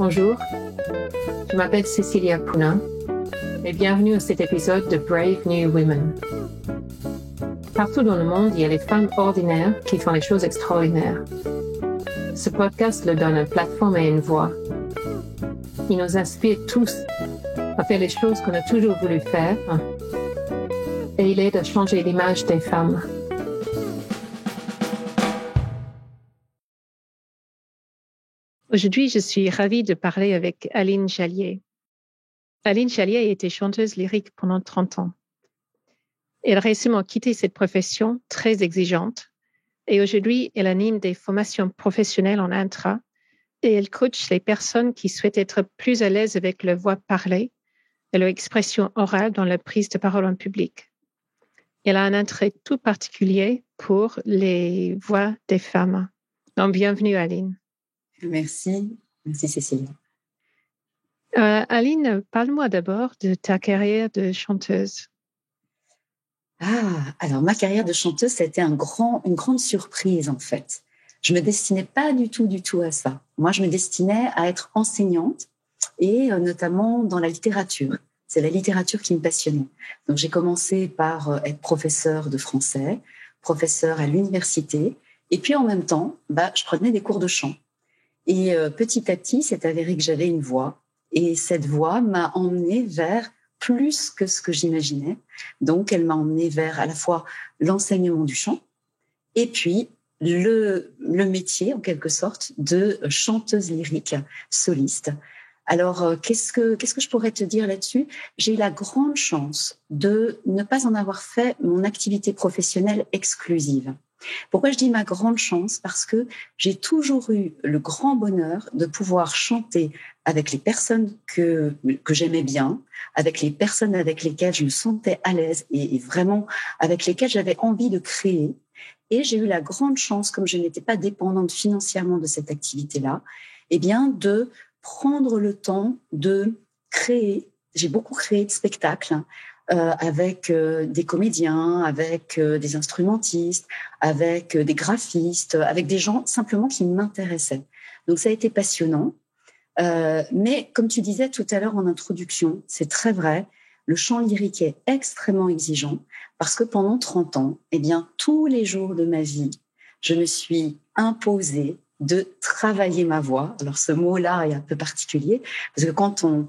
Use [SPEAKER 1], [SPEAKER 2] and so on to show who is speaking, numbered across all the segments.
[SPEAKER 1] Bonjour, je m'appelle Cecilia Poulain et bienvenue à cet épisode de Brave New Women. Partout dans le monde, il y a les femmes ordinaires qui font les choses extraordinaires. Ce podcast leur donne une plateforme et une voix. Il nous inspire tous à faire les choses qu'on a toujours voulu faire et il aide à changer l'image des femmes.
[SPEAKER 2] Aujourd'hui, je suis ravie de parler avec Aline Chalier. Aline Chalier a été chanteuse lyrique pendant 30 ans. Elle a récemment quitté cette profession très exigeante et aujourd'hui, elle anime des formations professionnelles en intra et elle coach les personnes qui souhaitent être plus à l'aise avec leur voix parlée et leur expression orale dans la prise de parole en public. Elle a un intérêt tout particulier pour les voix des femmes. Donc, bienvenue Aline.
[SPEAKER 3] Merci Cécilia.
[SPEAKER 2] Aline, parle-moi d'abord de ta carrière de chanteuse.
[SPEAKER 3] Alors ma carrière de chanteuse, ça a été une grande surprise en fait. Je me destinais pas du tout à ça. Moi, je me destinais à être enseignante et notamment dans la littérature. C'est la littérature qui me passionnait. Donc j'ai commencé par être professeure de français, professeure à l'université, et puis en même temps, je prenais des cours de chant. Et petit à petit, c'est avéré que j'avais une voix. Et cette voix m'a emmenée vers plus que ce que j'imaginais. Donc, elle m'a emmenée vers à la fois l'enseignement du chant et puis le métier, en quelque sorte, de chanteuse lyrique soliste. Alors, qu'est-ce que je pourrais te dire là-dessus ? J'ai eu la grande chance de ne pas en avoir fait mon activité professionnelle exclusive. Pourquoi je dis ma grande chance ? Parce que j'ai toujours eu le grand bonheur de pouvoir chanter avec les personnes que j'aimais bien, avec les personnes avec lesquelles je me sentais à l'aise et vraiment avec lesquelles j'avais envie de créer. Et j'ai eu la grande chance, comme je n'étais pas dépendante financièrement de cette activité-là, de prendre le temps de créer. J'ai beaucoup créé de spectacles. Avec des comédiens, avec des instrumentistes, avec des graphistes, avec des gens simplement qui m'intéressaient. Donc ça a été passionnant. Mais comme tu disais tout à l'heure en introduction, c'est très vrai, le chant lyrique est extrêmement exigeant parce que pendant 30 ans, tous les jours de ma vie, je me suis imposée de travailler ma voix. Alors ce mot-là est un peu particulier parce que quand on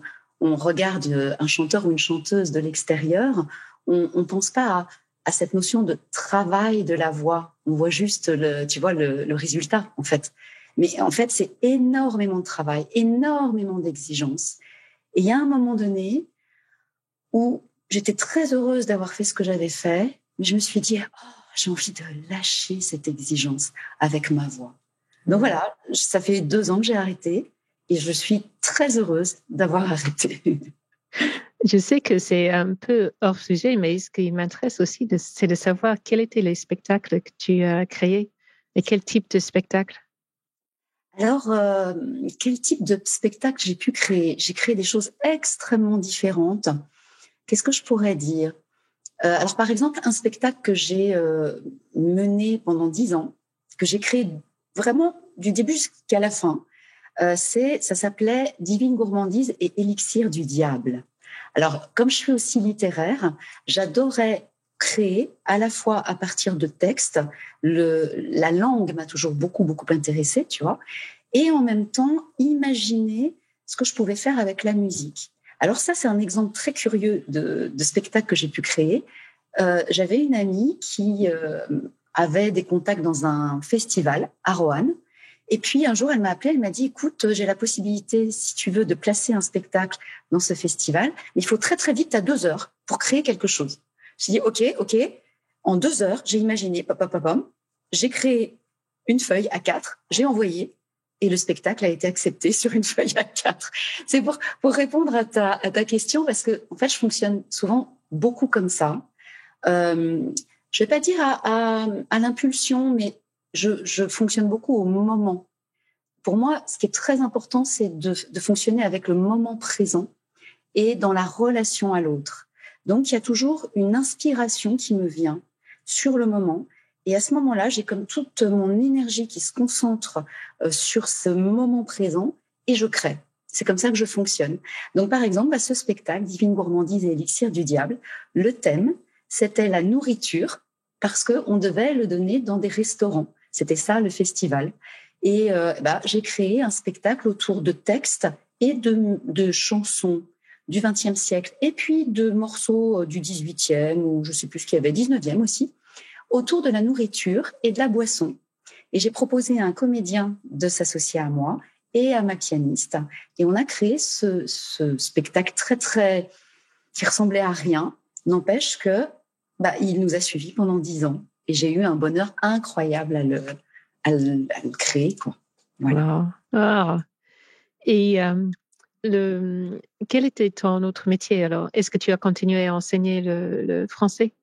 [SPEAKER 3] regarde un chanteur ou une chanteuse de l'extérieur, on pense pas à cette notion de travail de la voix. On voit juste le résultat, en fait. Mais en fait, c'est énormément de travail, énormément d'exigences. Et il y a un moment donné où j'étais très heureuse d'avoir fait ce que j'avais fait, mais je me suis dit, j'ai envie de lâcher cette exigence avec ma voix. Donc voilà, ça fait 2 ans que j'ai arrêté. Et je suis très heureuse d'avoir arrêté.
[SPEAKER 2] Je sais que c'est un peu hors sujet, mais ce qui m'intéresse aussi, c'est de savoir quels étaient les spectacles que tu as créés et quel type de spectacle.
[SPEAKER 3] Alors, quel type de spectacle j'ai pu créer ? J'ai créé des choses extrêmement différentes. Qu'est-ce que je pourrais dire ? Alors, par exemple, un spectacle que j'ai mené pendant 10 ans, que j'ai créé vraiment du début jusqu'à la fin, ça s'appelait Divine Gourmandise et Élixir du Diable. Alors, comme je suis aussi littéraire, j'adorais créer à la fois à partir de textes. La langue m'a toujours beaucoup intéressée, tu vois, et en même temps imaginer ce que je pouvais faire avec la musique. Alors ça, c'est un exemple très curieux de spectacle que j'ai pu créer. J'avais une amie qui avait des contacts dans un festival à Roanne. Et puis, un jour, elle m'a appelée, elle m'a dit, écoute, j'ai la possibilité, si tu veux, de placer un spectacle dans ce festival, mais il faut très, très vite, tu as 2 heures pour créer quelque chose. J'ai dit, OK. En 2 heures, j'ai imaginé, j'ai créé une feuille A4, j'ai envoyé, et le spectacle a été accepté sur une feuille A4. C'est pour répondre à ta question, parce que, en fait, je fonctionne souvent beaucoup comme ça. Je vais pas dire à l'impulsion, mais je fonctionne beaucoup au moment. Pour moi, ce qui est très important, c'est de fonctionner avec le moment présent et dans la relation à l'autre. Donc, il y a toujours une inspiration qui me vient sur le moment. Et à ce moment-là, j'ai comme toute mon énergie qui se concentre sur ce moment présent et je crée. C'est comme ça que je fonctionne. Donc, par exemple, à ce spectacle, Divine Gourmandise et Élixir du Diable, le thème, c'était la nourriture, parce qu'on devait le donner dans des restaurants. C'était ça, le festival. Et j'ai créé un spectacle autour de textes et de chansons du XXe siècle, et puis de morceaux du XVIIIe, ou je sais plus ce qu'il y avait, XIXe aussi, autour de la nourriture et de la boisson. Et j'ai proposé à un comédien de s'associer à moi et à ma pianiste. Et on a créé ce spectacle très, qui ressemblait à rien. N'empêche que, il nous a suivis pendant 10 ans. Et j'ai eu un bonheur incroyable à le créer, quoi. Voilà.
[SPEAKER 2] Wow. Ah. Et quel était ton autre métier alors? Est-ce que tu as continué à enseigner le français?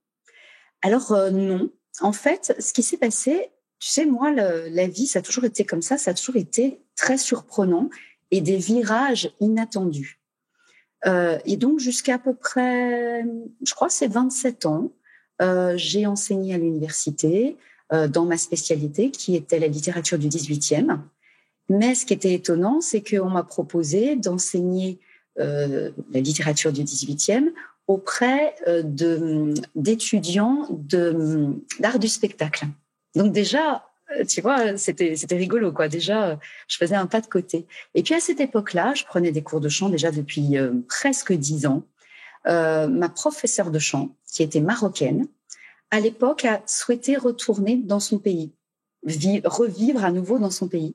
[SPEAKER 3] Alors, non. En fait, ce qui s'est passé, tu sais, moi, la vie, ça a toujours été comme ça a toujours été très surprenant et des virages inattendus. Et donc, jusqu'à à peu près, je crois, c'est 27 ans, j'ai enseigné à l'université dans ma spécialité, qui était la littérature du XVIIIe. Mais ce qui était étonnant, c'est qu'on m'a proposé d'enseigner la littérature du XVIIIe auprès d'étudiants d'art du spectacle. Donc déjà, tu vois, c'était rigolo, quoi. Déjà, je faisais un pas de côté. Et puis à cette époque-là, je prenais des cours de chant déjà depuis presque 10 ans. Ma professeure de chant, qui était marocaine, à l'époque a souhaité retourner dans son pays, revivre à nouveau dans son pays.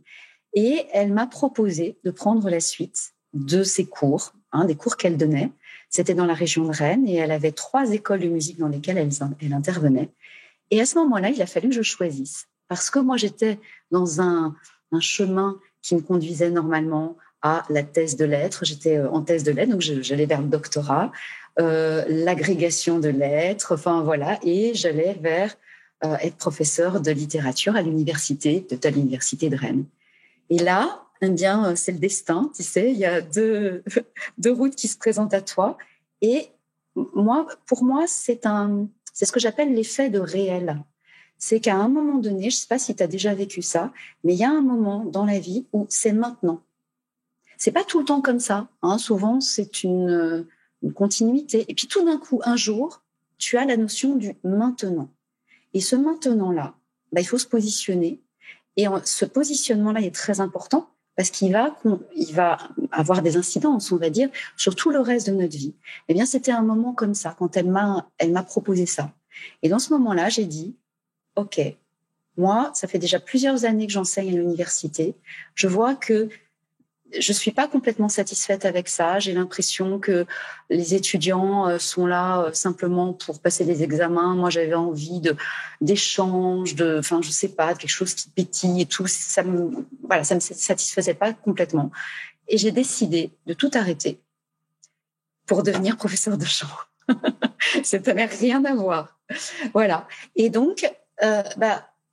[SPEAKER 3] Et elle m'a proposé de prendre la suite de ses cours, des cours qu'elle donnait. C'était dans la région de Rennes et elle avait 3 écoles de musique dans lesquelles elle intervenait. Et à ce moment-là, il a fallu que je choisisse. Parce que moi, j'étais dans un chemin qui me conduisait normalement à la thèse de lettres. J'étais en thèse de lettres, donc j'allais vers le doctorat, l'agrégation de lettres, enfin voilà, et j'allais vers être professeur de littérature à l'université de Rennes. Et là, eh bien, c'est le destin, tu sais, il y a deux routes qui se présentent à toi. Et pour moi, c'est ce que j'appelle l'effet de réel. C'est qu'à un moment donné, je ne sais pas si tu as déjà vécu ça, mais il y a un moment dans la vie où c'est maintenant. C'est pas tout le temps comme ça. Souvent, c'est une continuité. Et puis tout d'un coup, un jour, tu as la notion du maintenant. Et ce maintenant-là, il faut se positionner. Et ce positionnement-là est très important parce qu'il va avoir des incidences, on va dire, sur tout le reste de notre vie. Eh bien, c'était un moment comme ça, quand elle m'a proposé ça. Et dans ce moment-là, j'ai dit, OK, moi, ça fait déjà plusieurs années que j'enseigne à l'université. Je vois que je suis pas complètement satisfaite avec ça. J'ai l'impression que les étudiants sont là simplement pour passer des examens. Moi, j'avais envie d'échanges, je sais pas, de quelque chose qui pétille et tout. Ça me satisfaisait pas complètement. Et j'ai décidé de tout arrêter pour devenir professeur de chant. Ça n'avait rien à voir. Voilà. Et donc,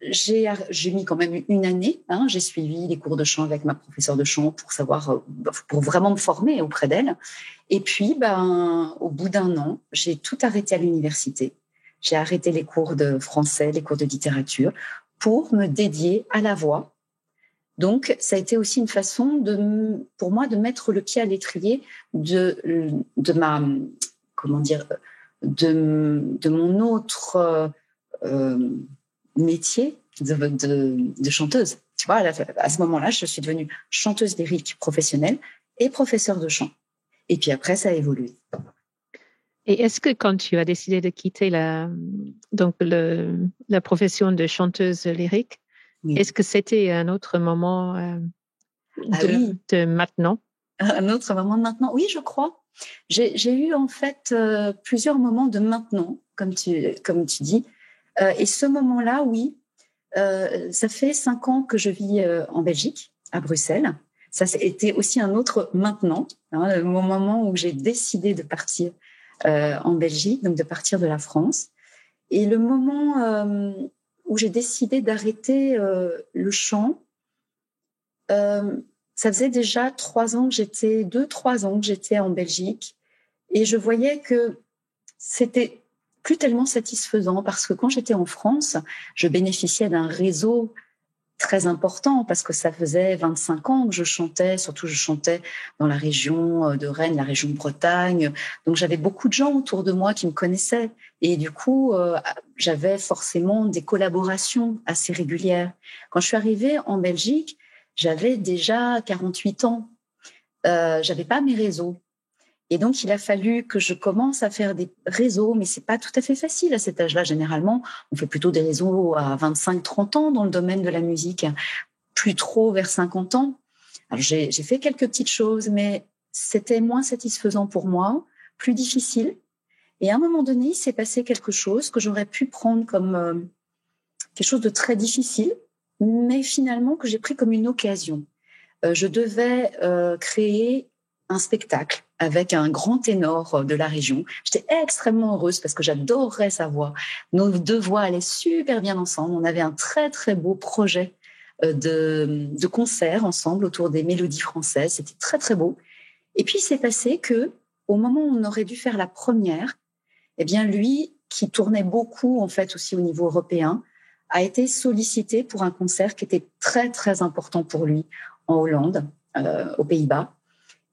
[SPEAKER 3] j'ai mis quand même une année. J'ai suivi les cours de chant avec ma professeure de chant pour vraiment me former auprès d'elle. Et puis, au bout d'un an, j'ai tout arrêté à l'université. J'ai arrêté les cours de français, les cours de littérature pour me dédier à la voix. Donc, ça a été aussi une façon pour moi de mettre le pied à l'étrier de mon autre métier de chanteuse. Tu vois, à ce moment-là, je suis devenue chanteuse lyrique professionnelle et professeure de chant. Et puis après, ça a évolué.
[SPEAKER 2] Et est-ce que quand tu as décidé de quitter la profession de chanteuse lyrique, oui. Est-ce que c'était un autre moment de maintenant?
[SPEAKER 3] Un autre moment de maintenant? Oui, je crois. J'ai eu en fait plusieurs moments de maintenant, comme tu dis. Et ce moment-là, oui, ça fait 5 ans que je vis en Belgique, à Bruxelles. Ça a été aussi un autre maintenant, le moment où j'ai décidé de partir en Belgique, donc de partir de la France. Et le moment où j'ai décidé d'arrêter le chant, ça faisait déjà 2-3 ans que j'étais en Belgique. Et je voyais que c'était plus tellement satisfaisant parce que quand j'étais en France, je bénéficiais d'un réseau très important parce que ça faisait 25 ans que je chantais, surtout je chantais dans la région de Rennes, la région de Bretagne. Donc j'avais beaucoup de gens autour de moi qui me connaissaient et du coup j'avais forcément des collaborations assez régulières. Quand je suis arrivée en Belgique, j'avais déjà 48 ans. J'avais pas mes réseaux. Et donc, il a fallu que je commence à faire des réseaux, mais c'est pas tout à fait facile à cet âge-là. Généralement, on fait plutôt des réseaux à 25-30 ans dans le domaine de la musique, plus trop vers 50 ans. Alors, j'ai fait quelques petites choses, mais c'était moins satisfaisant pour moi, plus difficile. Et à un moment donné, il s'est passé quelque chose que j'aurais pu prendre comme quelque chose de très difficile, mais finalement que j'ai pris comme une occasion. Je devais créer un spectacle avec un grand ténor de la région. J'étais extrêmement heureuse parce que j'adorais sa voix. Nos deux voix allaient super bien ensemble. On avait un très, très beau projet de concert ensemble autour des mélodies françaises. C'était très, très beau. Et puis, il s'est passé que, au moment où on aurait dû faire la première, eh bien, lui, qui tournait beaucoup, en fait, aussi au niveau européen, a été sollicité pour un concert qui était très, très important pour lui en Hollande, aux Pays-Bas.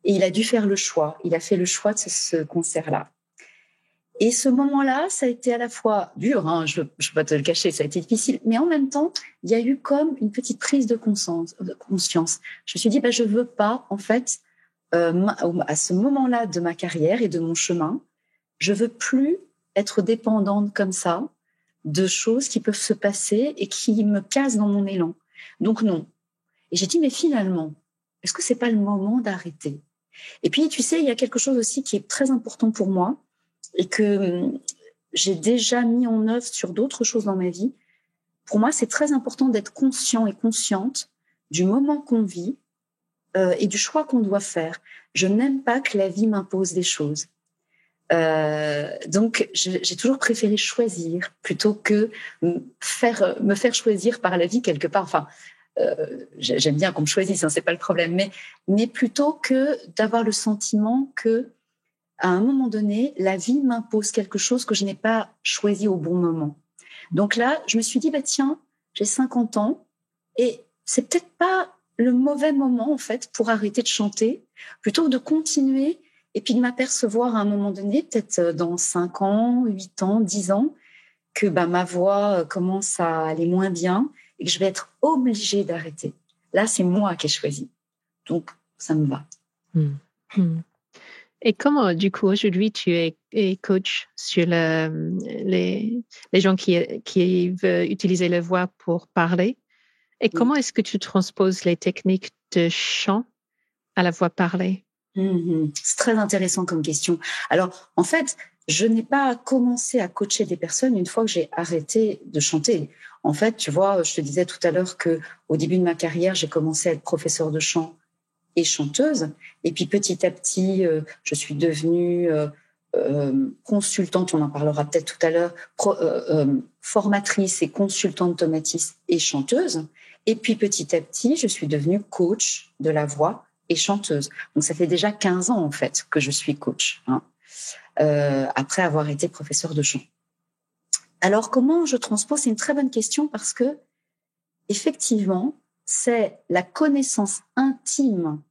[SPEAKER 3] Et il a dû faire le choix. Il a fait le choix de ce concert-là. Et ce moment-là, ça a été à la fois dur, hein, je vais pas te le cacher, ça a été difficile, mais en même temps, il y a eu comme une petite prise de conscience. Je me suis dit, je veux pas, en fait, à ce moment-là de ma carrière et de mon chemin, je veux plus être dépendante comme ça de choses qui peuvent se passer et qui me cassent dans mon élan. Donc non. Et j'ai dit, mais finalement, est-ce que c'est pas le moment d'arrêter? Et puis, tu sais, il y a quelque chose aussi qui est très important pour moi et que j'ai déjà mis en œuvre sur d'autres choses dans ma vie. Pour moi, c'est très important d'être conscient et consciente du moment qu'on vit et du choix qu'on doit faire. Je n'aime pas que la vie m'impose des choses. Donc, j'ai toujours préféré choisir plutôt que me faire choisir par la vie quelque part. Enfin, j'aime bien qu'on me choisisse, hein, c'est pas le problème, mais plutôt que d'avoir le sentiment que à un moment donné, la vie m'impose quelque chose que je n'ai pas choisi au bon moment. Donc là, je me suis dit, tiens, j'ai 50 ans et c'est peut-être pas le mauvais moment, en fait, pour arrêter de chanter, plutôt que de continuer et puis de m'apercevoir à un moment donné, peut-être dans 5 ans, 8 ans, 10 ans, que ma voix commence à aller moins bien et que je vais être obligée d'arrêter. Là, c'est moi qui ai choisi. Donc, ça me va.
[SPEAKER 2] Et comment, du coup, aujourd'hui, tu es coach sur les gens qui veulent utiliser la voix pour parler? Et comment est-ce que tu transposes les techniques de chant à la voix parlée?
[SPEAKER 3] C'est très intéressant comme question. Alors, en fait, je n'ai pas commencé à coacher des personnes une fois que j'ai arrêté de chanter. En fait, tu vois, je te disais tout à l'heure que au début de ma carrière, j'ai commencé à être professeure de chant et chanteuse. Et puis petit à petit, je suis devenue consultante, on en parlera peut-être tout à l'heure, formatrice et consultante tomatiste et chanteuse. Et puis petit à petit, je suis devenue coach de la voix et chanteuse. Donc ça fait déjà 15 ans en fait que je suis coach, hein, après avoir été professeure de chant. Alors comment je transpose? C'est une très bonne question parce que effectivement, c'est la connaissance intime,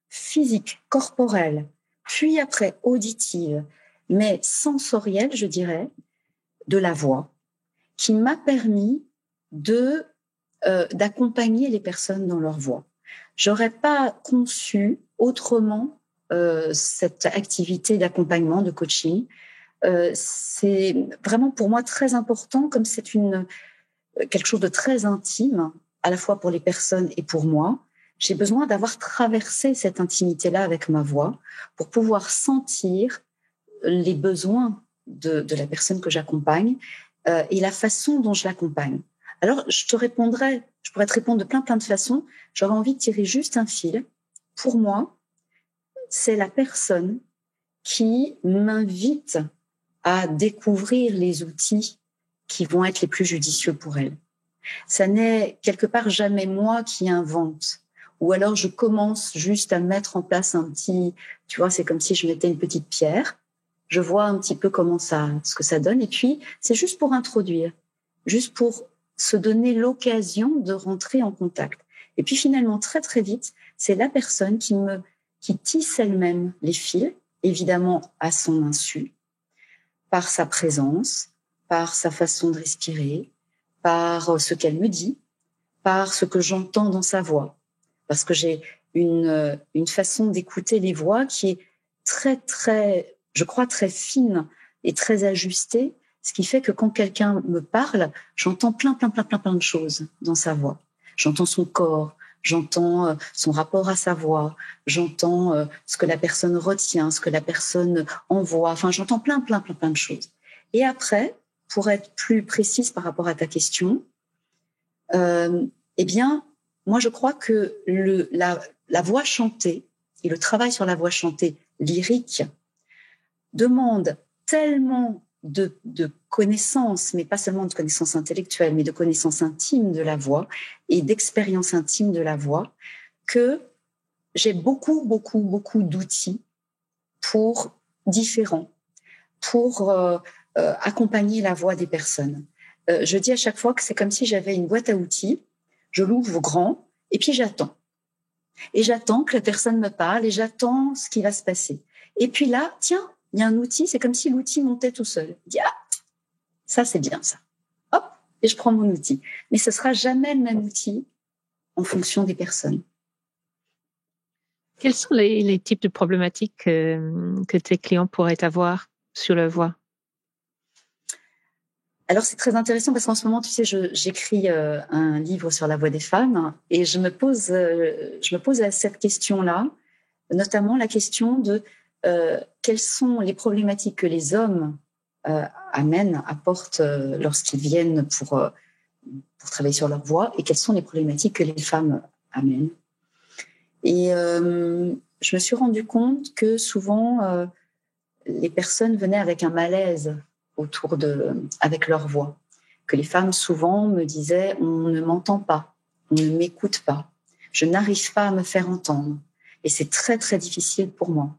[SPEAKER 3] physique, corporelle, puis après auditive, mais sensorielle, je dirais, de la voix, qui m'a permis d'accompagner les personnes dans leur voix. J'aurais pas conçu autrement cette activité d'accompagnement, de coaching. C'est vraiment pour moi très important, comme c'est quelque chose de très intime, à la fois pour les personnes et pour moi. J'ai besoin d'avoir traversé cette intimité-là avec ma voix pour pouvoir sentir les besoins de la personne que j'accompagne et la façon dont je l'accompagne. Alors, je pourrais te répondre de plein de façons. J'aurais envie de tirer juste un fil. Pour moi, c'est la personne qui m'invite à découvrir les outils qui vont être les plus judicieux pour elle. Ça n'est quelque part jamais moi qui invente. Ou alors je commence juste à mettre en place tu vois, c'est comme si je mettais une petite pierre. Je vois un petit peu ce que ça donne. Et puis, c'est juste pour introduire, juste pour se donner l'occasion de rentrer en contact. Et puis finalement, très très vite, c'est la personne qui tisse elle-même les fils, évidemment à son insu, par sa présence, par sa façon de respirer, par ce qu'elle me dit, par ce que j'entends dans sa voix. Parce que j'ai une façon d'écouter les voix qui est très, très, je crois, très fine et très ajustée, ce qui fait que quand quelqu'un me parle, j'entends plein de choses dans sa voix. J'entends son corps, j'entends son rapport à sa voix, j'entends ce que la personne retient, ce que la personne envoie. Enfin, j'entends plein de choses. Et après, pour être plus précise par rapport à ta question, eh bien, moi, je crois que la voix chantée et le travail sur la voix chantée lyrique demande tellement de connaissances, mais pas seulement de connaissances intellectuelles, mais de connaissances intimes de la voix et d'expériences intimes de la voix, que j'ai beaucoup d'outils différents pour accompagner la voix des personnes. Je dis à chaque fois que c'est comme si j'avais une boîte à outils, je l'ouvre grand et puis j'attends. Et j'attends que la personne me parle et j'attends ce qui va se passer. Et puis là, tiens, il y a un outil, c'est comme si l'outil montait tout seul. Je dis, ah, ça c'est bien ça. Hop, et je prends mon outil. Mais ce sera jamais le même outil en fonction des personnes.
[SPEAKER 2] Quels sont les types de problématiques que tes clients pourraient avoir sur la voix?
[SPEAKER 3] Alors, c'est très intéressant parce qu'en ce moment, tu sais, j'écris un livre sur la voix des femmes et je me pose cette question-là, notamment la question de quelles sont les problématiques que les hommes apportent lorsqu'ils viennent pour travailler sur leur voix et quelles sont les problématiques que les femmes amènent. Et je me suis rendu compte que souvent, les personnes venaient avec un malaise avec leur voix, que les femmes souvent me disaient on ne m'entend pas, on ne m'écoute pas, je n'arrive pas à me faire entendre et c'est très très difficile pour moi.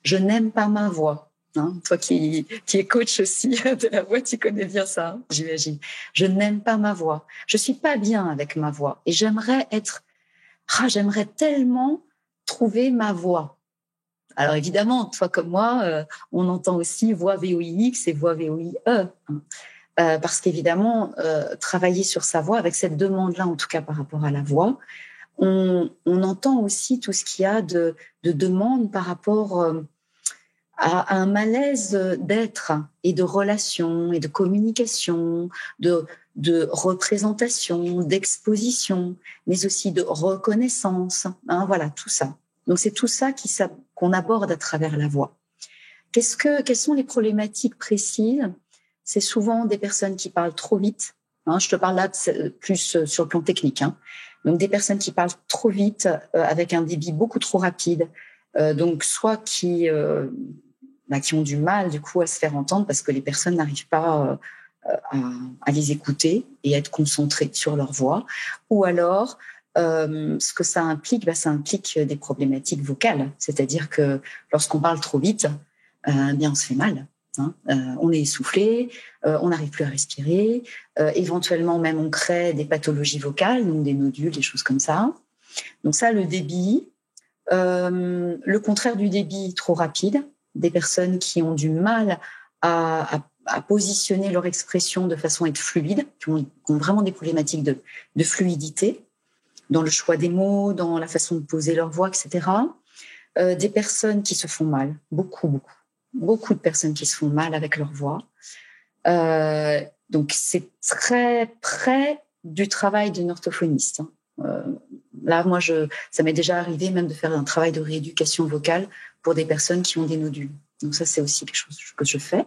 [SPEAKER 3] Je n'aime pas ma voix. Toi qui es coach aussi de la voix, tu connais bien ça, j'imagine. Je n'aime pas ma voix. Je suis pas bien avec ma voix et j'aimerais tellement trouver ma voix. Alors évidemment, toi comme moi, on entend aussi voix VOIX et voix VOIE, parce qu'évidemment, travailler sur sa voix, avec cette demande-là, en tout cas par rapport à la voix, on entend aussi tout ce qu'il y a de demande par rapport à un malaise d'être et de relation et de communication, de représentation, d'exposition, mais aussi de reconnaissance, voilà, tout ça. Donc c'est tout ça qu'on aborde à travers la voix. Quelles sont les problématiques précises? C'est souvent des personnes qui parlent trop vite. Je te parle là plus sur le plan technique. Donc des personnes qui parlent trop vite, avec un débit beaucoup trop rapide. Donc soit qui ont du mal du coup à se faire entendre parce que les personnes n'arrivent pas à les écouter et à être concentrées sur leur voix, ou alors ce que ça implique, ça implique des problématiques vocales, c'est-à-dire que lorsqu'on parle trop vite, on se fait mal, on est essoufflé, on n'arrive plus à respirer, éventuellement même on crée des pathologies vocales, donc des nodules, des choses comme ça. Donc ça, le débit, le contraire du débit trop rapide, des personnes qui ont du mal à positionner leur expression de façon à être fluide, qui ont vraiment des problématiques de fluidité dans le choix des mots, dans la façon de poser leur voix, etc. Des personnes qui se font mal, beaucoup de personnes qui se font mal avec leur voix. Donc c'est très près du travail d'une orthophoniste. Là, moi, ça m'est déjà arrivé même de faire un travail de rééducation vocale pour des personnes qui ont des nodules. Donc ça, c'est aussi quelque chose que je fais.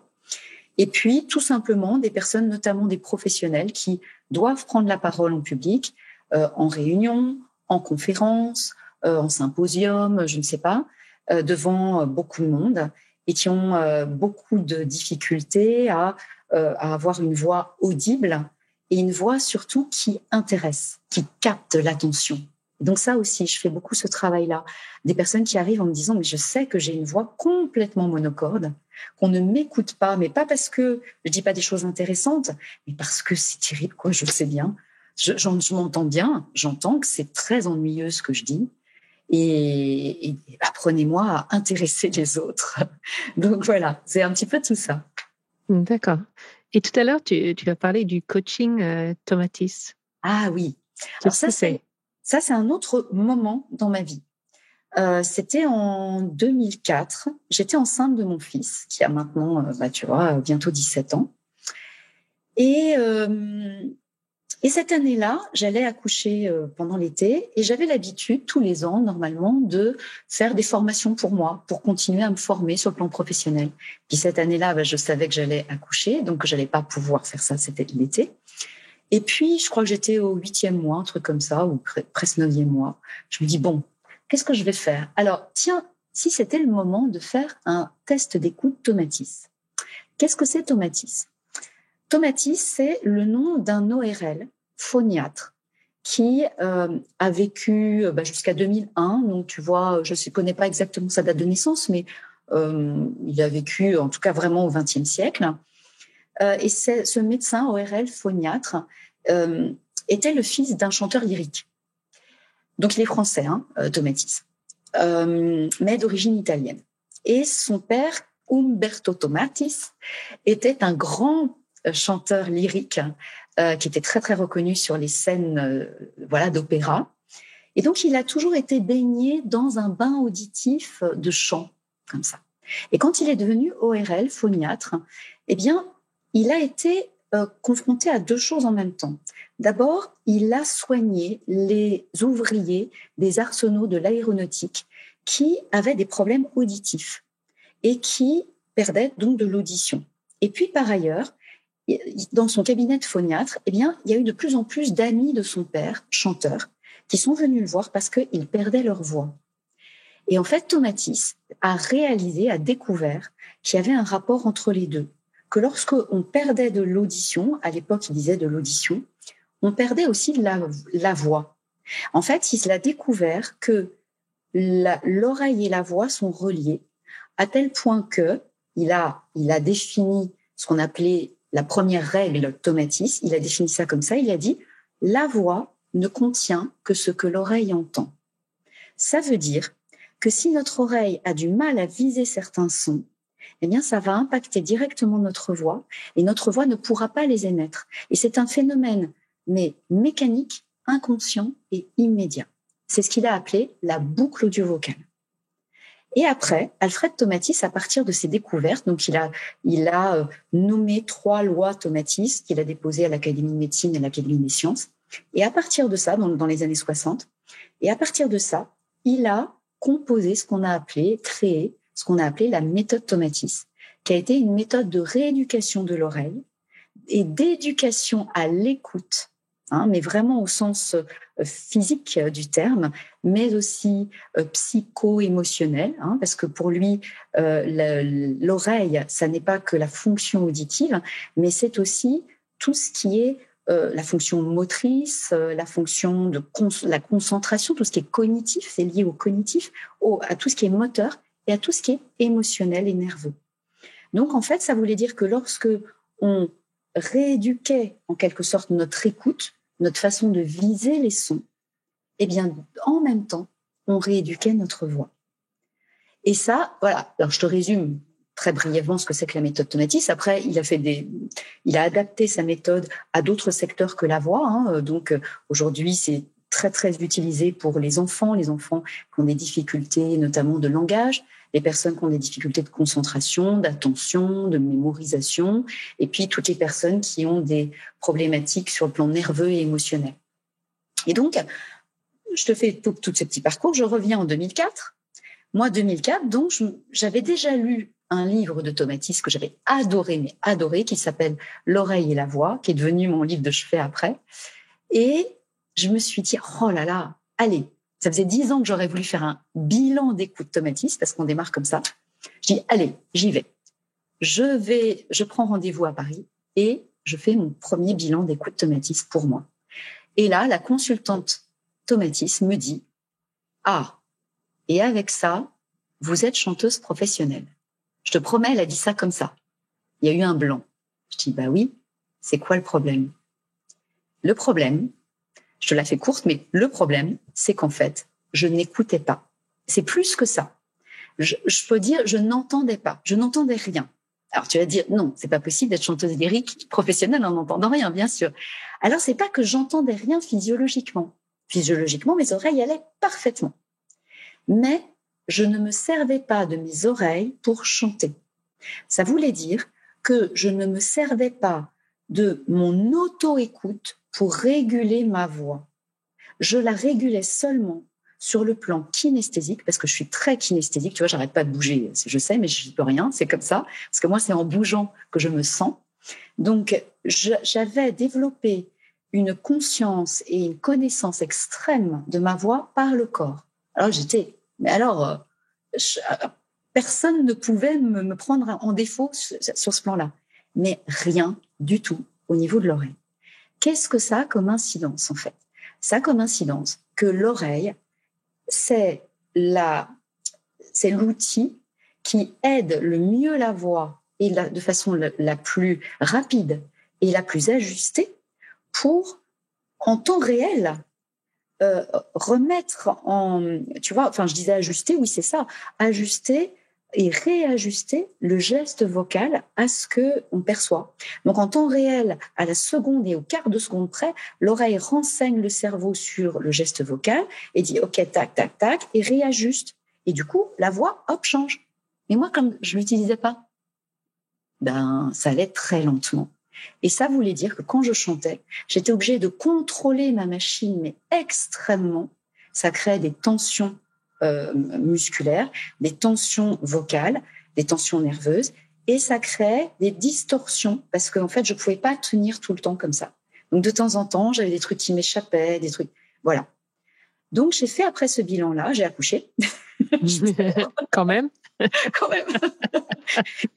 [SPEAKER 3] Et puis, tout simplement, des personnes, notamment des professionnels, qui doivent prendre la parole en public, en réunion, en conférence, en symposium, je ne sais pas, devant beaucoup de monde, et qui ont beaucoup de difficultés à avoir une voix audible et une voix surtout qui intéresse, qui capte l'attention Donc ça aussi, je fais beaucoup ce travail-là. Des personnes qui arrivent en me disant, mais je sais que j'ai une voix complètement monocorde, qu'on ne m'écoute pas, mais pas parce que je dis pas des choses intéressantes, mais parce que c'est terrible, quoi, je le sais bien. Je m'entends bien, j'entends que c'est très ennuyeux ce que je dis. Et apprenez-moi à intéresser les autres. Donc voilà, c'est un petit peu tout ça.
[SPEAKER 2] D'accord. Et tout à l'heure, tu as parlé du coaching Tomatis.
[SPEAKER 3] Ah oui. Alors
[SPEAKER 2] Qu'est-ce que c'est?
[SPEAKER 3] ça, c'est un autre moment dans ma vie. C'était en 2004. J'étais enceinte de mon fils, qui a maintenant, tu vois, bientôt 17 ans. Et cette année-là, j'allais accoucher pendant l'été et j'avais l'habitude, tous les ans, normalement, de faire des formations pour moi, pour continuer à me former sur le plan professionnel. Puis cette année-là, je savais que j'allais accoucher, donc que j'allais pas pouvoir faire ça, c'était l'été. Et puis, je crois que j'étais au 8e mois, un truc comme ça, ou presque 9e mois. Je me dis, bon, qu'est-ce que je vais faire? Alors, tiens, si c'était le moment de faire un test d'écoute Tomatis. Qu'est-ce que c'est Tomatis? Tomatis, c'est le nom d'un ORL phoniatre qui a vécu jusqu'à 2001. Donc, tu vois, je ne connais pas exactement sa date de naissance, mais il a vécu, en tout cas, vraiment au XXe siècle. Et ce médecin ORL phoniatre était le fils d'un chanteur lyrique. Donc, il est français, Tomatis, mais d'origine italienne. Et son père, Umberto Tomatis, était un grand chanteur lyrique qui était très, très reconnu sur les scènes d'opéra. Et donc, il a toujours été baigné dans un bain auditif de chant, comme ça. Et quand il est devenu ORL, phoniatre, eh bien, il a été confronté à deux choses en même temps. D'abord, il a soigné les ouvriers des arsenaux de l'aéronautique qui avaient des problèmes auditifs et qui perdaient donc de l'audition. Et puis, par ailleurs, dans son cabinet de phoniatre, eh bien, il y a eu de plus en plus d'amis de son père, chanteur, qui sont venus le voir parce qu'ils perdaient leur voix. Et en fait, Tomatis a découvert qu'il y avait un rapport entre les deux, que lorsqu'on perdait de l'audition, à l'époque il disait de l'audition, on perdait aussi la voix. En fait, il a découvert que l'oreille et la voix sont reliées, à tel point que il a défini ce qu'on appelait la première règle Tomatis. Il a défini ça comme ça. Il a dit « la voix ne contient que ce que l'oreille entend ». Ça veut dire que si notre oreille a du mal à viser certains sons, eh bien, ça va impacter directement notre voix et notre voix ne pourra pas les émettre. Et c'est un phénomène, mais mécanique, inconscient et immédiat. C'est ce qu'il a appelé la boucle audio-vocale. Et après, Alfred Tomatis, à partir de ses découvertes, donc il a nommé 3 lois Tomatis qu'il a déposées à l'Académie de médecine et à l'Académie des sciences. Et à partir de ça, dans les années 60, et à partir de ça, il a composé créé ce qu'on a appelé la méthode Tomatis, qui a été une méthode de rééducation de l'oreille et d'éducation à l'écoute, mais vraiment au sens physique du terme, mais aussi psycho-émotionnel, parce que pour lui, l'oreille, ça n'est pas que la fonction auditive, mais c'est aussi tout ce qui est la fonction motrice, la fonction de la concentration, tout ce qui est cognitif, c'est lié au cognitif, à tout ce qui est moteur et à tout ce qui est émotionnel et nerveux. Donc, en fait, ça voulait dire que lorsque on rééduquait en quelque sorte notre écoute, notre façon de viser les sons, eh bien, en même temps, on rééduquait notre voix. Et ça, voilà. Alors, je te résume très brièvement ce que c'est que la méthode Tomatis. Après, il a adapté sa méthode à d'autres secteurs que la voix. Donc, aujourd'hui, c'est très, très utilisé pour les enfants qui ont des difficultés, notamment de langage, les personnes qui ont des difficultés de concentration, d'attention, de mémorisation, et puis toutes les personnes qui ont des problématiques sur le plan nerveux et émotionnel. Et donc, je te fais tous ces petits parcours. Je reviens en 2004. Moi, 2004, donc, j'avais déjà lu un livre de Tomatis que j'avais adoré, qui s'appelle « L'oreille et la voix », qui est devenu mon livre de chevet après. Et je me suis dit, oh là là, allez, ça faisait 10 ans que j'aurais voulu faire un bilan d'écoute Tomatis, parce qu'on démarre comme ça. Je dis, allez, j'y vais. Je prends rendez-vous à Paris et je fais mon premier bilan d'écoute Tomatis pour moi. Et là, la consultante Tomatis me dit « Ah, et avec ça, vous êtes chanteuse professionnelle. » Je te promets, elle a dit ça comme ça. Il y a eu un blanc. Je dis « Bah oui, c'est quoi le problème ?» Le problème, je te la fais courte, mais le problème, c'est qu'en fait, je n'écoutais pas. C'est plus que ça. Je peux dire, je n'entendais pas, je n'entendais rien. Alors tu vas dire, non, c'est pas possible d'être chanteuse lyrique professionnelle en n'entendant rien, bien sûr. Alors c'est pas que j'entendais rien physiologiquement. Physiologiquement, mes oreilles allaient parfaitement. Mais je ne me servais pas de mes oreilles pour chanter. Ça voulait dire que je ne me servais pas de mon auto-écoute pour réguler ma voix. Je la régulais seulement sur le plan kinesthésique, parce que je suis très kinesthésique, tu vois, j'arrête pas de bouger, je sais, mais je peux rien, c'est comme ça, parce que moi, c'est en bougeant que je me sens. Donc, j'avais développé une conscience et une connaissance extrême de ma voix par le corps. Alors, personne ne pouvait me prendre en défaut sur ce plan-là, mais rien du tout au niveau de l'oreille. Qu'est-ce que ça a comme incidence, en fait? Ça a comme incidence que l'oreille, c'est l'outil qui aide le mieux la voix et de façon la plus rapide et la plus ajustée pour, en temps réel, remettre en... Tu vois, enfin, je disais ajuster, oui, c'est ça. Ajuster et réajuster le geste vocal à ce qu'on perçoit. Donc, en temps réel, à la seconde et au quart de seconde près, l'oreille renseigne le cerveau sur le geste vocal et dit « Ok, tac, tac, tac », et réajuste. Et du coup, la voix, hop, change. Mais moi, comme je l'utilisais pas, ben, ça allait très lentement. Et ça voulait dire que quand je chantais, j'étais obligée de contrôler ma machine, mais extrêmement. Ça créait des tensions musculaires, des tensions vocales, des tensions nerveuses, et ça créait des distorsions parce qu'en fait, je pouvais pas tenir tout le temps comme ça. Donc, de temps en temps, j'avais des trucs qui m'échappaient, des trucs... Voilà. Donc, j'ai fait après ce bilan-là, j'ai accouché.
[SPEAKER 2] Quand même.
[SPEAKER 3] Quand même.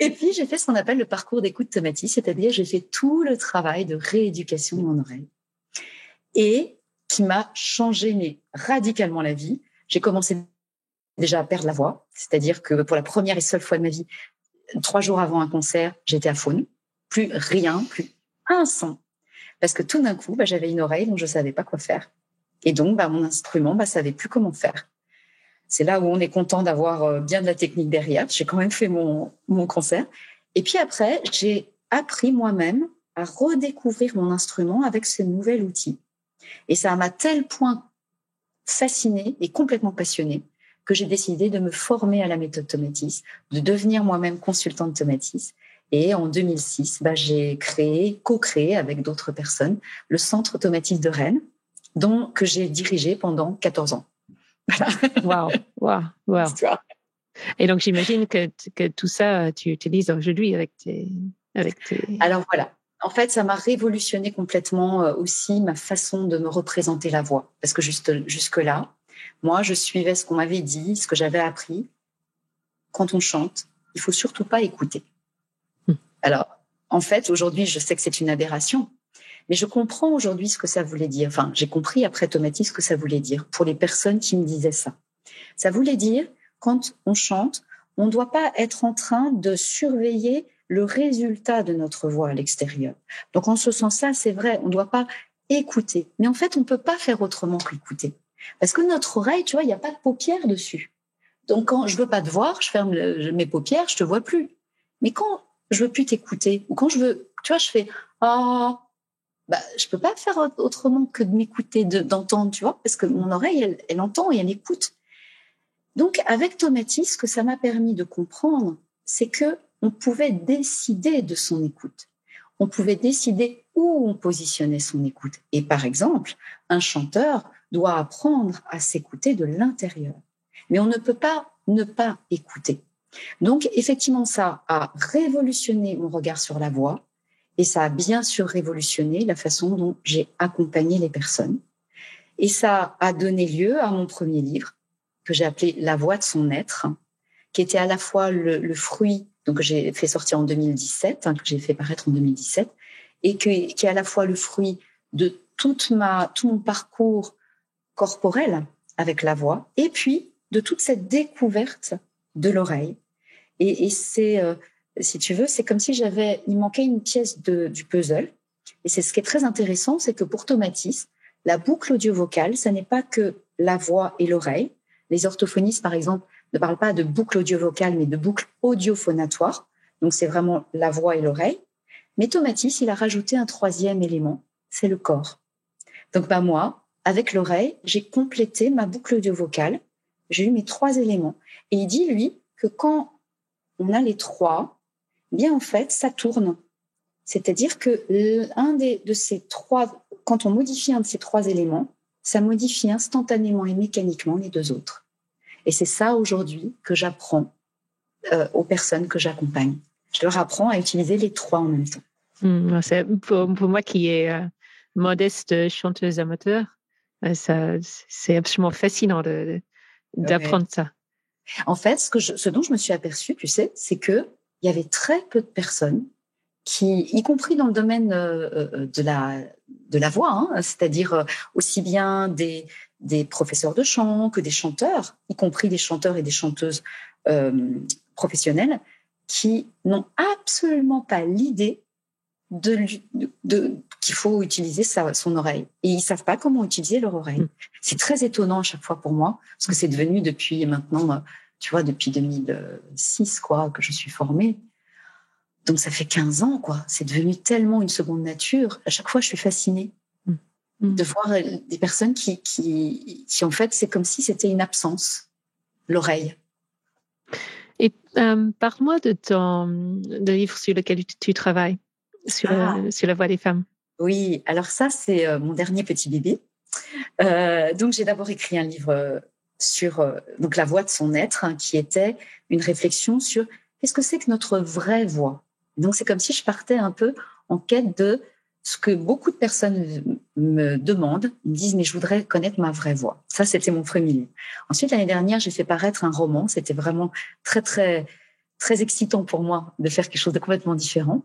[SPEAKER 3] Et puis, j'ai fait ce qu'on appelle le parcours d'écoute Tomatis, c'est-à-dire j'ai fait tout le travail de rééducation de mon oreille et qui m'a changé mais radicalement la vie. J'ai commencé déjà à perdre la voix, c'est-à-dire que pour la première et seule fois de ma vie, 3 jours avant un concert, j'étais à faune, plus rien, plus un son, parce que tout d'un coup, j'avais une oreille dont je savais pas quoi faire, et donc mon instrument, savait plus comment faire. C'est là où on est content d'avoir bien de la technique derrière. J'ai quand même fait mon concert, et puis après, j'ai appris moi-même à redécouvrir mon instrument avec ce nouvel outil, et ça m'a à tel point fascinée et complètement passionnée que j'ai décidé de me former à la méthode Tomatis, de devenir moi-même consultante Tomatis. Et en 2006, j'ai co-créé avec d'autres personnes le Centre Tomatis de Rennes, que j'ai dirigé pendant 14 ans.
[SPEAKER 2] Wow. Et donc, j'imagine que tout ça, tu utilises aujourd'hui avec tes...
[SPEAKER 3] Alors voilà. En fait, ça m'a révolutionné complètement aussi ma façon de me représenter la voix. Parce que jusque-là, moi, je suivais ce qu'on m'avait dit, ce que j'avais appris. Quand on chante, il faut surtout pas écouter. Alors, en fait, aujourd'hui, je sais que c'est une aberration, mais je comprends aujourd'hui ce que ça voulait dire. Enfin, j'ai compris après Tomatis ce que ça voulait dire pour les personnes qui me disaient ça. Ça voulait dire, quand on chante, on ne doit pas être en train de surveiller le résultat de notre voix à l'extérieur. Donc, en ce sens-là, c'est vrai, on ne doit pas écouter. Mais en fait, on ne peut pas faire autrement qu'écouter. Parce que notre oreille, tu vois, il n'y a pas de paupières dessus. Donc, quand je veux pas te voir, je ferme mes paupières, je te vois plus. Mais quand je veux plus t'écouter, ou quand je veux, tu vois, je fais « Ah », je peux pas faire autrement que de m'écouter, d'entendre, tu vois, parce que mon oreille, elle entend et elle écoute. Donc, avec Tomatis, ce que ça m'a permis de comprendre, c'est que on pouvait décider de son écoute. On pouvait décider où on positionnait son écoute. Et par exemple, un chanteur doit apprendre à s'écouter de l'intérieur. Mais on ne peut pas ne pas écouter. Donc, effectivement, ça a révolutionné mon regard sur la voix et ça a bien sûr révolutionné la façon dont j'ai accompagné les personnes. Et ça a donné lieu à mon premier livre que j'ai appelé « La voix de son être », qui était à la fois le fruit, donc que j'ai fait sortir en 2017, que j'ai fait paraître en 2017, et qui est à la fois le fruit de tout mon parcours corporel avec la voix, et puis de toute cette découverte de l'oreille. Et c'est, si tu veux, c'est comme si il manquait une pièce du puzzle. Et c'est ce qui est très intéressant, c'est que pour Tomatis, la boucle audio-vocale, ça n'est pas que la voix et l'oreille. Les orthophonistes, par exemple, ne parlent pas de boucle audio-vocale, mais de boucle audio-phonatoire. Donc, c'est vraiment la voix et l'oreille. Mais Tomatis, il a rajouté un troisième élément, c'est le corps. Donc, moi, avec l'oreille, j'ai complété ma boucle audio-vocale. J'ai eu mes 3 éléments. Et il dit, lui, que quand on a les 3, bien, en fait, ça tourne. C'est-à-dire que de ces 3, quand on modifie un de ces 3 éléments, ça modifie instantanément et mécaniquement les 2 autres. Et c'est ça, aujourd'hui, que j'apprends aux personnes que j'accompagne. Je leur apprends à utiliser les 3 en même temps.
[SPEAKER 2] C'est pour moi qui est modeste chanteuse amateur, c'est absolument fascinant d'apprendre ça.
[SPEAKER 3] En fait, ce dont je me suis aperçue, tu sais, c'est que il y avait très peu de personnes qui, y compris dans le domaine de la voix, c'est-à-dire aussi bien des professeurs de chant que des chanteurs, y compris des chanteurs et des chanteuses professionnels, qui n'ont absolument pas l'idée qu'il faut utiliser son oreille. Et ils savent pas comment utiliser leur oreille. C'est très étonnant à chaque fois pour moi, parce que c'est devenu depuis maintenant, tu vois, depuis 2006, que je suis formée. Donc, ça fait 15 ans, C'est devenu tellement une seconde nature. À chaque fois, je suis fascinée de voir des personnes qui, en fait, c'est comme si c'était une absence, l'oreille.
[SPEAKER 2] Et parle-moi de livre sur lequel tu travailles, sur la voix des femmes.
[SPEAKER 3] Oui, alors ça, c'est mon dernier petit bébé. Donc, j'ai d'abord écrit un livre sur donc la voix de son être, qui était une réflexion sur qu'est-ce que c'est que notre vraie voix. Donc, c'est comme si je partais un peu en quête de ce que beaucoup de personnes me demandent. Ils me disent, mais je voudrais connaître ma vraie voix. Ça, c'était mon premier livre. Ensuite, l'année dernière, j'ai fait paraître un roman. C'était vraiment très, très, très excitant pour moi de faire quelque chose de complètement différent.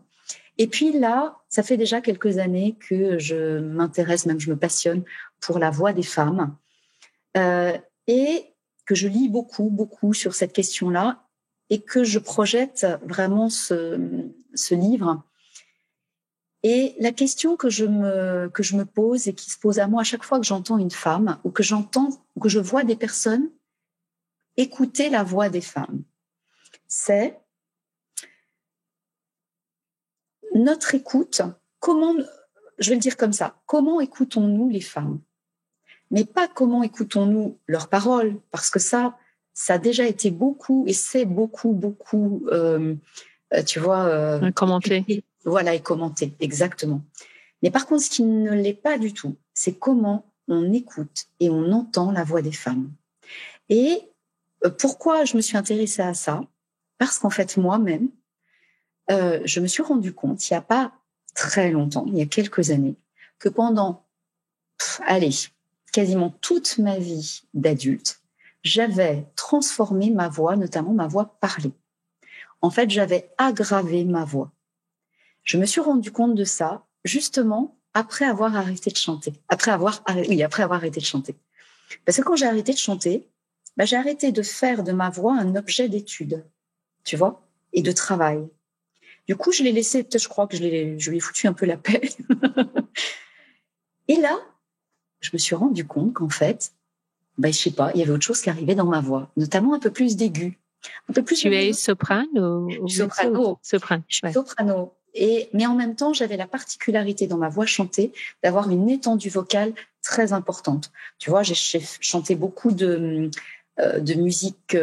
[SPEAKER 3] Et puis là, ça fait déjà quelques années que je m'intéresse, même je me passionne pour la voix des femmes et que je lis beaucoup, beaucoup sur cette question-là et que je projette vraiment ce livre. Et la question que je me pose et qui se pose à moi à chaque fois que j'entends une femme ou que je vois des personnes écouter la voix des femmes, c'est notre écoute. Je vais le dire comme ça, comment écoutons-nous les femmes? Mais pas comment écoutons-nous leurs paroles, parce que ça a déjà été beaucoup et c'est beaucoup, tu vois...
[SPEAKER 2] commenté.
[SPEAKER 3] Voilà, et commenté, exactement. Mais par contre, ce qui ne l'est pas du tout, c'est comment on écoute et on entend la voix des femmes. Et pourquoi je me suis intéressée à ça? Parce qu'en fait, moi-même, je me suis rendu compte, il n'y a pas très longtemps, il y a quelques années, que pendant, quasiment toute ma vie d'adulte, j'avais transformé ma voix, notamment ma voix parlée. En fait, j'avais aggravé ma voix. Je me suis rendu compte de ça, justement, après avoir arrêté de chanter. Après avoir arrêté de chanter. Parce que quand j'ai arrêté de chanter, j'ai arrêté de faire de ma voix un objet d'étude, tu vois, et de travail. Du coup, je l'ai laissé, peut-être je crois que je lui ai foutu un peu la paix. Et là, je me suis rendu compte qu'en fait, je sais pas, il y avait autre chose qui arrivait dans ma voix, notamment un peu plus d'aigu. Un peu plus.
[SPEAKER 2] Tu es soprano ou
[SPEAKER 3] soprano.
[SPEAKER 2] Soprano.
[SPEAKER 3] Je suis soprano. Mais en même temps, j'avais la particularité dans ma voix chantée d'avoir une étendue vocale très importante. Tu vois, j'ai chanté beaucoup de musique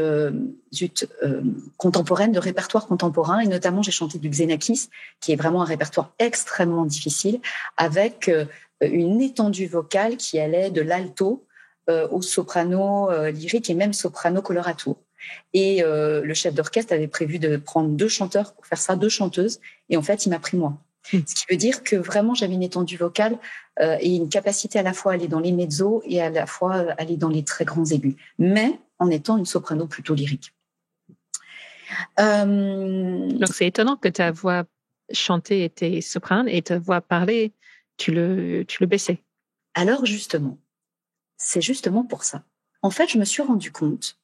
[SPEAKER 3] contemporaine, de répertoire contemporain, et notamment j'ai chanté du Xenakis, qui est vraiment un répertoire extrêmement difficile, avec une étendue vocale qui allait de l'alto au soprano lyrique et même soprano coloratour. Et le chef d'orchestre avait prévu de prendre 2 chanteurs pour faire ça, 2 chanteuses, et en fait, il m'a pris moi. Ce qui veut dire que vraiment, j'avais une étendue vocale et une capacité à la fois à aller dans les mezzos et à la fois aller dans les très grands aigus, mais en étant une soprano plutôt lyrique.
[SPEAKER 2] Donc, c'est étonnant que ta voix chantée était soprane et ta voix parlée, tu le baissais.
[SPEAKER 3] Alors, justement, c'est justement pour ça. En fait, je me suis rendu compte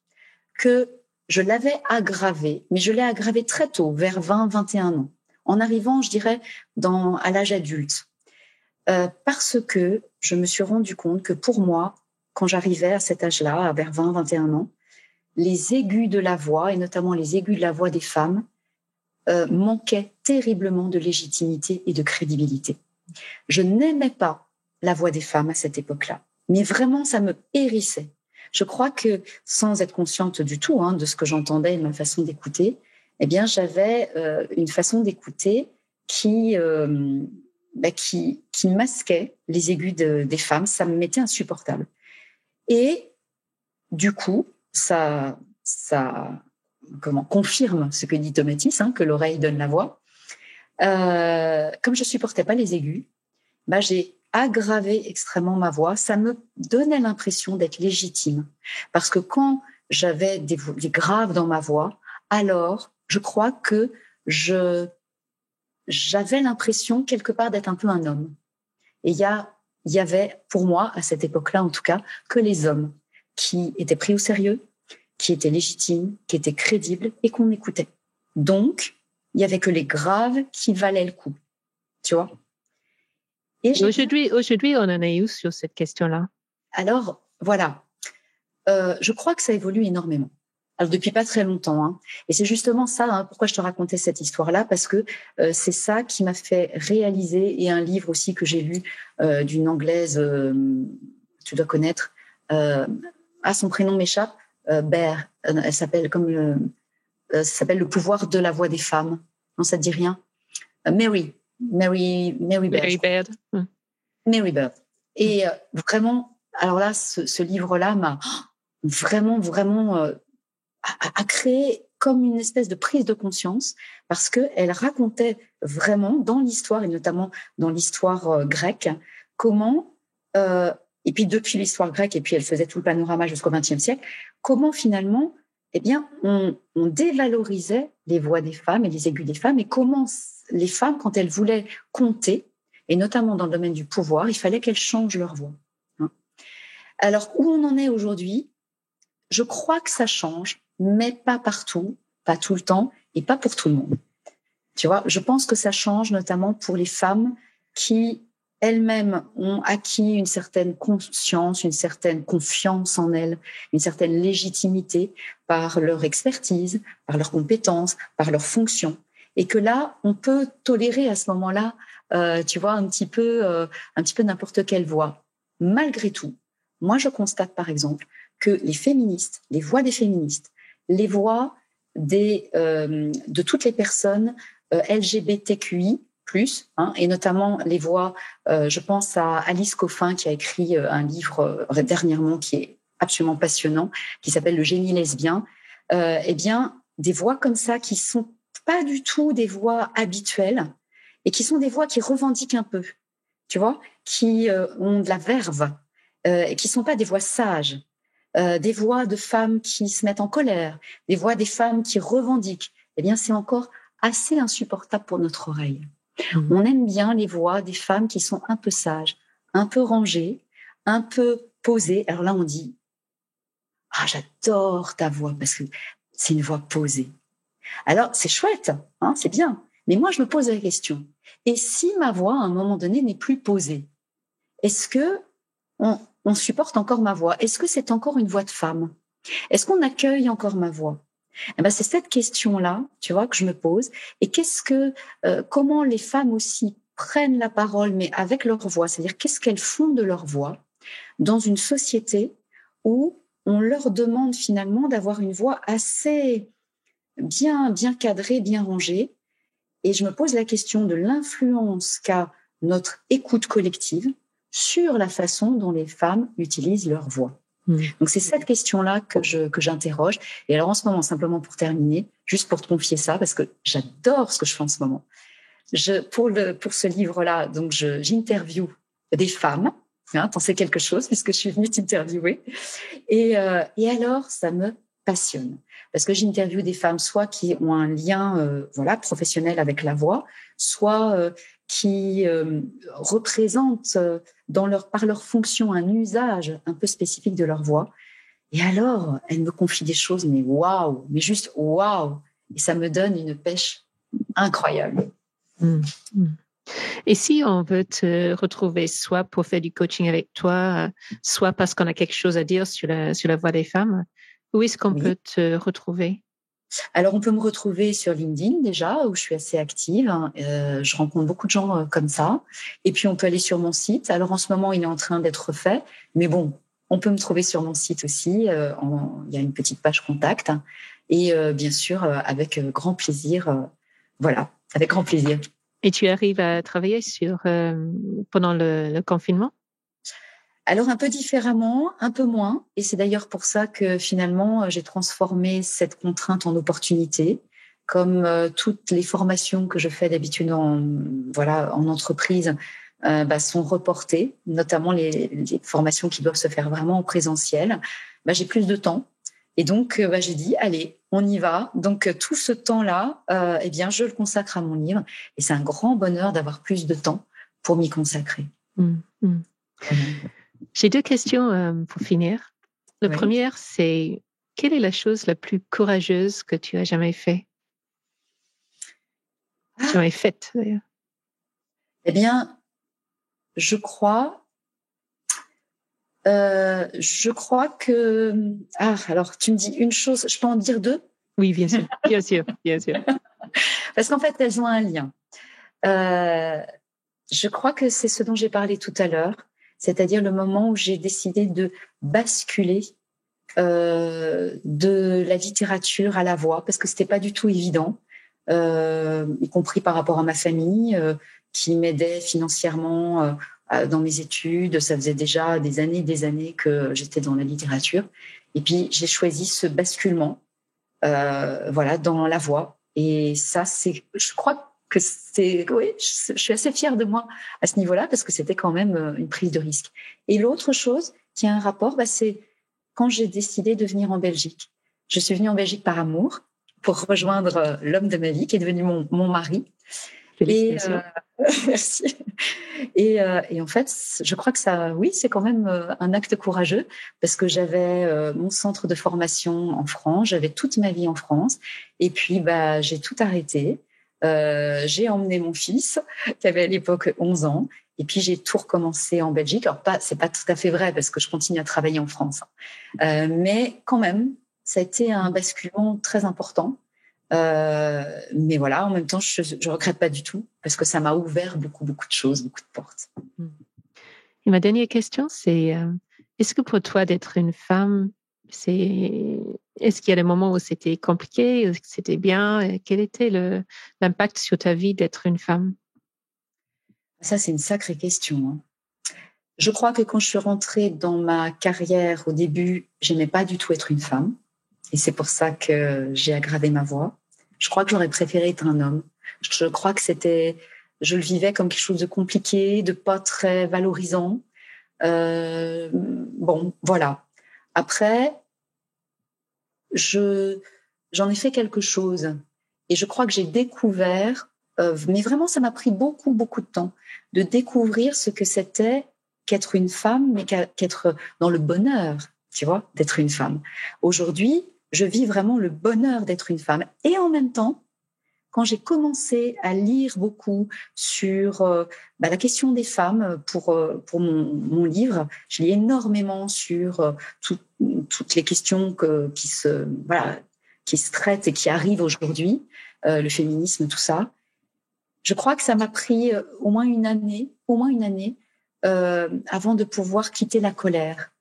[SPEAKER 3] que je l'avais aggravé, mais je l'ai aggravé très tôt, vers 20, 21 ans, en arrivant, je dirais, à l'âge adulte. Parce que je me suis rendu compte que pour moi, quand j'arrivais à cet âge-là, vers 20, 21 ans, les aigus de la voix, et notamment les aigus de la voix des femmes, manquaient terriblement de légitimité et de crédibilité. Je n'aimais pas la voix des femmes à cette époque-là, mais vraiment, ça me hérissait. Je crois que, sans être consciente du tout de ce que j'entendais, de ma façon d'écouter, eh bien, j'avais une façon d'écouter qui masquait les aigus des femmes. Ça me mettait insupportable. Et du coup, ça confirme ce que dit Tomatis, que l'oreille donne la voix. Comme je supportais pas les aigus, j'ai aggravé extrêmement ma voix. Ça me donnait l'impression d'être légitime. Parce que quand j'avais des graves dans ma voix, alors je crois que j'avais l'impression quelque part d'être un peu un homme. Et il y avait, pour moi, à cette époque-là en tout cas, que les hommes qui étaient pris au sérieux, qui étaient légitimes, qui étaient crédibles et qu'on écoutait. Donc, il y avait que les graves qui valaient le coup. Tu vois ?
[SPEAKER 2] Et aujourd'hui, on en est où sur cette question-là ?
[SPEAKER 3] Alors, voilà. Je crois que ça évolue énormément. Alors, depuis pas très longtemps. Et c'est justement ça, pourquoi je te racontais cette histoire-là, parce que c'est ça qui m'a fait réaliser, et un livre aussi que j'ai lu d'une Anglaise, tu dois connaître, son prénom m'échappe, Baird, elle s'appelle ça s'appelle Le pouvoir de la voix des femmes. Non, ça te dit rien? Mary Baird. Mary Baird. Et vraiment, alors là, ce livre-là m'a vraiment a créé comme une espèce de prise de conscience, parce que elle racontait vraiment dans l'histoire, et notamment dans l'histoire grecque, comment et puis depuis l'histoire grecque, et puis elle faisait tout le panorama jusqu'au XXe siècle, comment finalement, on dévalorisait les voix des femmes et les aigus des femmes, et comment les femmes, quand elles voulaient compter, et notamment dans le domaine du pouvoir, il fallait qu'elles changent leur voix. Alors, où on en est aujourd'hui, je crois que ça change, mais pas partout, pas tout le temps, et pas pour tout le monde. Tu vois, je pense que ça change notamment pour les femmes qui elles-mêmes ont acquis une certaine conscience, une certaine confiance en elles, une certaine légitimité par leur expertise, par leurs compétences, par leurs fonctions. Et que là, on peut tolérer à ce moment-là, tu vois, un petit peu n'importe quelle voix. Malgré tout, moi, je constate par exemple que les féministes, les voix des féministes, les voix de toutes les personnes LGBTQI+, et notamment les voix, je pense à Alice Coffin qui a écrit un livre dernièrement qui est absolument passionnant, qui s'appelle Le génie lesbien. Des voix comme ça qui sont pas du tout des voix habituelles et qui sont des voix qui revendiquent un peu, tu vois, qui ont de la verve et qui sont pas des voix sages, des voix de femmes qui se mettent en colère, des voix des femmes qui revendiquent. C'est encore assez insupportable pour notre oreille. On aime bien les voix des femmes qui sont un peu sages, un peu rangées, un peu posées. Alors là, on dit « Ah, j'adore ta voix parce que c'est une voix posée. » Alors, c'est chouette, c'est bien. Mais moi, je me pose la question. Et si ma voix, à un moment donné, n'est plus posée, est-ce que on supporte encore ma voix? Est-ce que c'est encore une voix de femme? Est-ce qu'on accueille encore ma voix? C'est cette question-là, tu vois, que je me pose. Et comment les femmes aussi prennent la parole, mais avec leur voix, c'est-à-dire qu'est-ce qu'elles font de leur voix dans une société où on leur demande finalement d'avoir une voix assez bien cadrée, bien rangée. Et je me pose la question de l'influence qu'a notre écoute collective sur la façon dont les femmes utilisent leur voix. Donc, c'est cette question-là que j'interroge. Et alors, en ce moment, simplement pour terminer, juste pour te confier ça, parce que j'adore ce que je fais en ce moment. Pour ce livre-là, donc, j'interviewe des femmes. T'en sais quelque chose, puisque je suis venue t'interviewer. Et alors, ça me passionne. Parce que j'interviewe des femmes soit qui ont un lien professionnel avec la voix, soit qui représentent par leur fonction un usage un peu spécifique de leur voix. Et alors, elles me confient des choses, mais waouh, mais juste waouh. Et ça me donne une pêche incroyable.
[SPEAKER 2] Mm. Et si on veut te retrouver, soit pour faire du coaching avec toi, soit parce qu'on a quelque chose à dire sur la voix des femmes, où est-ce qu'on peut te retrouver?
[SPEAKER 3] Alors, on peut me retrouver sur LinkedIn déjà, où je suis assez active. Je rencontre beaucoup de gens comme ça. Et puis, on peut aller sur mon site. Alors, en ce moment, il est en train d'être fait. Mais bon, on peut me trouver sur mon site aussi. Il y a une petite page contact. Et bien sûr, avec grand plaisir. Voilà, avec grand plaisir.
[SPEAKER 2] Et tu arrives à travailler pendant le confinement?
[SPEAKER 3] Alors, un peu différemment, un peu moins. Et c'est d'ailleurs pour ça que finalement, j'ai transformé cette contrainte en opportunité. Comme toutes les formations que je fais d'habitude en entreprise sont reportées, notamment les formations qui doivent se faire vraiment en présentiel. J'ai plus de temps. Et donc, j'ai dit, allez, on y va. Donc, tout ce temps-là, je le consacre à mon livre. Et c'est un grand bonheur d'avoir plus de temps pour m'y consacrer.
[SPEAKER 2] J'ai 2 questions pour finir. La première, c'est quelle est la chose la plus courageuse que tu as jamais faite? Jamais faite, d'ailleurs.
[SPEAKER 3] Eh bien, je crois que... alors, tu me dis une chose, je peux en dire 2?
[SPEAKER 2] Oui, bien sûr, bien sûr, bien sûr.
[SPEAKER 3] Parce qu'en fait, elles ont un lien. Je crois que c'est ce dont j'ai parlé tout à l'heure, c'est-à-dire le moment où j'ai décidé de basculer de la littérature à la voix, parce que c'était pas du tout évident, y compris par rapport à ma famille qui m'aidait financièrement dans mes études. Ça faisait déjà des années que j'étais dans la littérature. Et puis, j'ai choisi ce basculement dans la voix. Et ça, je crois que je suis assez fière de moi à ce niveau-là parce que c'était quand même une prise de risque. Et l'autre chose qui a un rapport, c'est quand j'ai décidé de venir en Belgique. Je suis venue en Belgique par amour pour rejoindre l'homme de ma vie qui est devenu mon mari.
[SPEAKER 2] Félicitations.
[SPEAKER 3] Merci. Et en fait, je crois que ça, oui, c'est quand même un acte courageux parce que j'avais mon centre de formation en France, j'avais toute ma vie en France, et puis j'ai tout arrêté. J'ai emmené mon fils qui avait à l'époque 11 ans, et puis j'ai tout recommencé en Belgique. Alors c'est pas tout à fait vrai parce que je continue à travailler en France, mais quand même, ça a été un basculement très important. Mais voilà, en même temps, je regrette pas du tout parce que ça m'a ouvert beaucoup de choses, beaucoup de portes.
[SPEAKER 2] Et ma dernière question, c'est est-ce que pour toi d'être une femme, est-ce qu'il y a des moments où c'était compliqué, où c'était bien? Quel était l'impact sur ta vie d'être une femme?
[SPEAKER 3] Ça, c'est une sacrée question, hein. Je crois que quand je suis rentrée dans ma carrière au début, j'aimais pas du tout être une femme. Et c'est pour ça que j'ai aggravé ma voix. Je crois que j'aurais préféré être un homme. Je crois que je le vivais comme quelque chose de compliqué, de pas très valorisant. Bon, voilà. Après, j'en ai fait quelque chose. Et je crois que j'ai découvert, mais vraiment, ça m'a pris beaucoup de temps, de découvrir ce que c'était qu'être une femme, mais qu'être dans le bonheur, tu vois, d'être une femme. Aujourd'hui, je vis vraiment le bonheur d'être une femme. Et en même temps, quand j'ai commencé à lire beaucoup sur la question des femmes pour mon livre, je lis énormément sur toutes les questions qui se traitent et qui arrivent aujourd'hui, le féminisme, tout ça. Je crois que ça m'a pris au moins une année avant de pouvoir quitter la colère.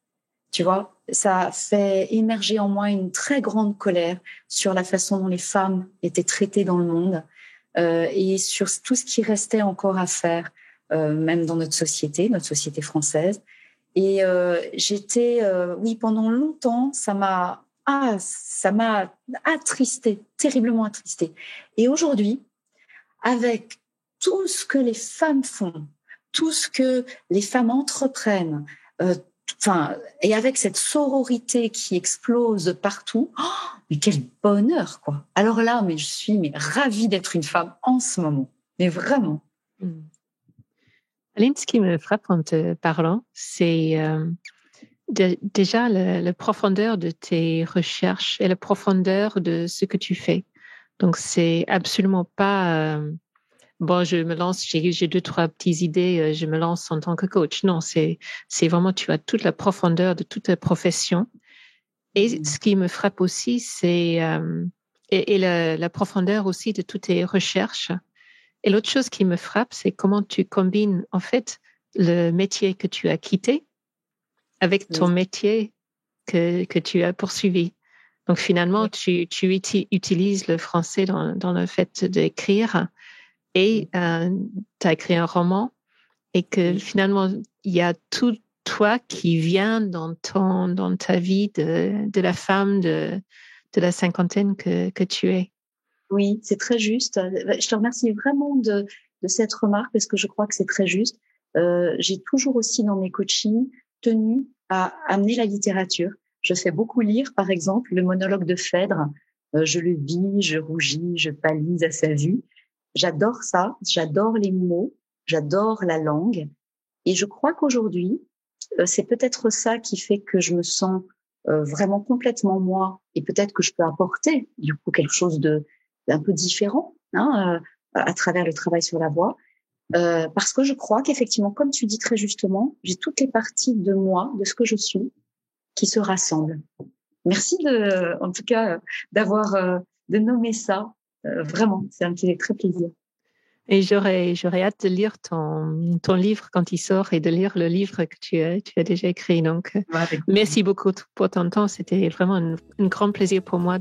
[SPEAKER 3] Tu vois, ça fait émerger en moi une très grande colère sur la façon dont les femmes étaient traitées dans le monde et sur tout ce qui restait encore à faire, même dans notre société française. Et pendant longtemps, ça m'a attristée, terriblement attristée. Et aujourd'hui, avec tout ce que les femmes font, tout ce que les femmes entreprennent, et avec cette sororité qui explose partout, mais quel bonheur, quoi. Alors là, mais je suis ravie d'être une femme en ce moment, mais vraiment.
[SPEAKER 2] Aline, ce qui me frappe en te parlant, c'est déjà la profondeur de tes recherches et la profondeur de ce que tu fais. Donc, c'est absolument pas bon, je me lance, j'ai 2-3 petites idées, je me lance en tant que coach. Non, c'est vraiment, tu as toute la profondeur de toute ta profession. Et ce qui me frappe aussi, c'est la profondeur aussi de toutes tes recherches. Et l'autre chose qui me frappe, c'est comment tu combines en fait le métier que tu as quitté avec ton métier que tu as poursuivi. Donc finalement, tu utilises le français dans le fait d'écrire et tu as écrit un roman et que finalement, il y a tout toi qui vient dans ta vie de la femme de la cinquantaine que tu es.
[SPEAKER 3] Oui, c'est très juste. Je te remercie vraiment de cette remarque parce que je crois que c'est très juste. J'ai toujours aussi dans mes coachings tenu à amener la littérature. Je fais beaucoup lire, par exemple, le monologue de Phèdre. Je le vis, je rougis, je pâlis à sa vue. J'adore ça, j'adore les mots, j'adore la langue. Et je crois qu'aujourd'hui, c'est peut-être ça qui fait que je me sens vraiment complètement moi et peut-être que je peux apporter du coup quelque chose d'un peu différent à travers le travail sur la voix. Parce que je crois qu'effectivement, comme tu dis très justement, j'ai toutes les parties de moi, de ce que je suis, qui se rassemblent. Merci en tout cas, de nommer ça. Vraiment, ça me fait très plaisir.
[SPEAKER 2] Et j'aurais hâte de lire ton livre quand il sort et de lire le livre que tu as déjà écrit. Donc, merci beaucoup pour ton temps. C'était vraiment un grand plaisir pour moi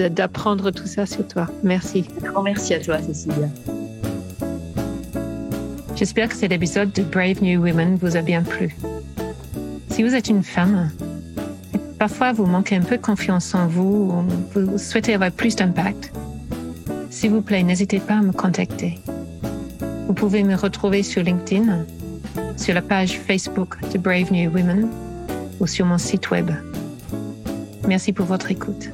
[SPEAKER 2] d'apprendre tout ça sur toi. Merci.
[SPEAKER 3] Un grand merci à toi, Cécilia.
[SPEAKER 1] J'espère que cet épisode de Brave New Women vous a bien plu. Si vous êtes une femme, et parfois vous manquez un peu de confiance en vous, ou vous souhaitez avoir plus d'impact, s'il vous plaît, n'hésitez pas à me contacter. Vous pouvez me retrouver sur LinkedIn, sur la page Facebook de Brave New Women ou sur mon site web. Merci pour votre écoute.